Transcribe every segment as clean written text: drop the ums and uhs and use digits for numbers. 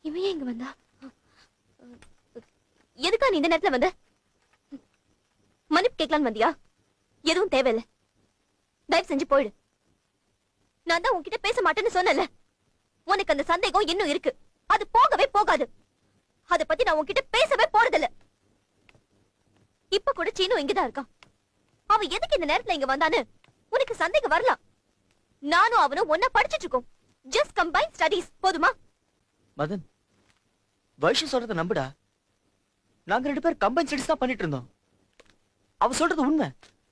இவன் ஏன் இங்க வந்தா? எதுக்கா நீ இந்த நேரத்துல வந்த? மன்னிப்பு கேட்கலான்னு வந்தியா? எதுவும் தேவையில்லை, தயவு செஞ்சு போயிடு. நான் தான் உன்கிட்ட பேச மாட்டேன்னு சொன்னல. உனக்கு அந்த சந்தேகம் இன்னும் இருக்கு, அது போகவே போகாது. அத பத்தி நான் உன்கிட்ட பேசவே போறதில்ல. இப்ப கூட சீனு இங்கதான் இருக்கான். அவன் எதுக்கு இந்த நேரத்துல இங்க வந்தான்னு உனக்கு சந்தேகம் வரலாம். நானும் அவனும் ஒன்னா படிச்சிட்டு இருக்கோம். ஜஸ்ட் கம்பைன் ஸ்டடீஸ், போதுமா? மதன், வைஷு சொல்றத நம்புடா. நாங்க 2 பேர் கம்பைன் ஸ்டடீஸ் தான் பண்ணிட்டு இருந்தோம். அவ சொல்றது உண்மை.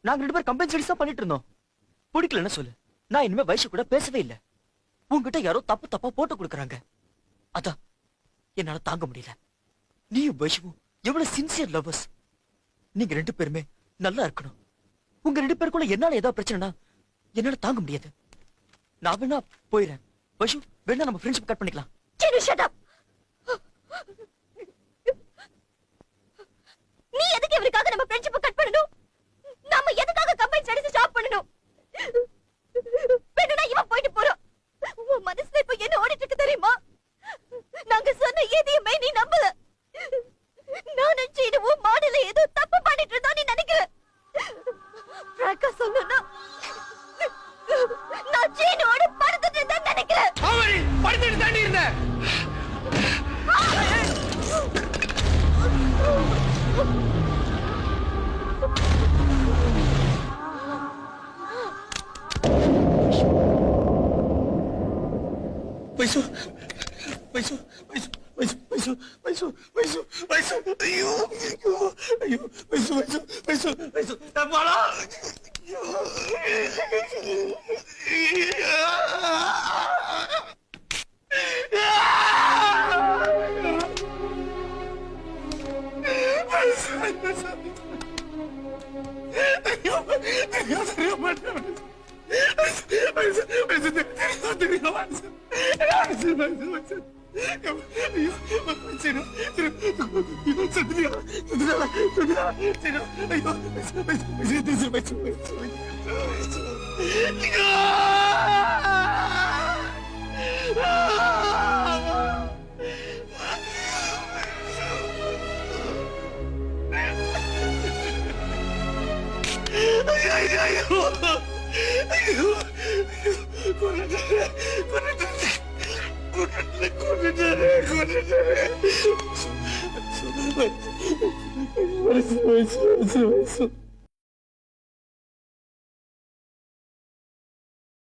நாங்க 2 பேர் கம்பைன் ஸ்டடீஸ் தான் பண்ணிட்டு இருந்தோம். பிடிக்கலன்னு சொல்லு, நான் இனிமே வைஷு கூட பேசவே இல்லை. உன்கிட்ட யாரோ தப்பு தப்பா போட்டு கொடுக்குறாங்க, அதான் என்னால தாங்க முடியல. நீயும் வைஷுவும் எவ்வளவு சின்சியர் லவ்வர்ஸ். நீங்க 2 பேருமே நல்லா இருக்கணும். உங்க 2 பேருக்குள்ள என்னால ஏதாவது பிரச்சனைனா என்னால தாங்க முடியாது. நான் வேணா போயிடுறேன். வைஷு, வேணா நம்ம ஃப்ரெண்ட்ஷிப் கட் பண்ணிக்கலாம். Seenu, shut up. நீ எதுக்கு இவருக்காக நம்ம ஃப்ரெண்ட்ஷிப் கட் பண்ணணும்? நாம எதுக்காக கம்பைன் ஸ்டடீஸ் ஸ்டாப் பண்ணணும்? வேணும்னா இவன் போயிட்டு போறோம். உன் மனசுல இப்ப என்ன ஓடிட்டு இருக்கு தெரியுமா? நாங்க சொன்ன எதையுமே நீ நம்பல. நானும் சீனுவும் மாடல ஏதோ தப்பு பண்ணிட்டு இருந்தோம் நீ நினைக்கிற. பிராங்கா சொல்லணும்னா நான் சீனோட படுத்துட்டு இருந்தேன்னு நினைக்கிறேன். அவரி படுத்துட்டு தாண்டி இருந்தேன். வைசு, வைசு, வைசு, வைசு, வைசு, வைசு, வைசு, வைசு, ஐயோ, ஐயோ, ஐயோ, வைசு, வைசு, வைசு, வைசு, அம்மாடா. ஐயோ. Con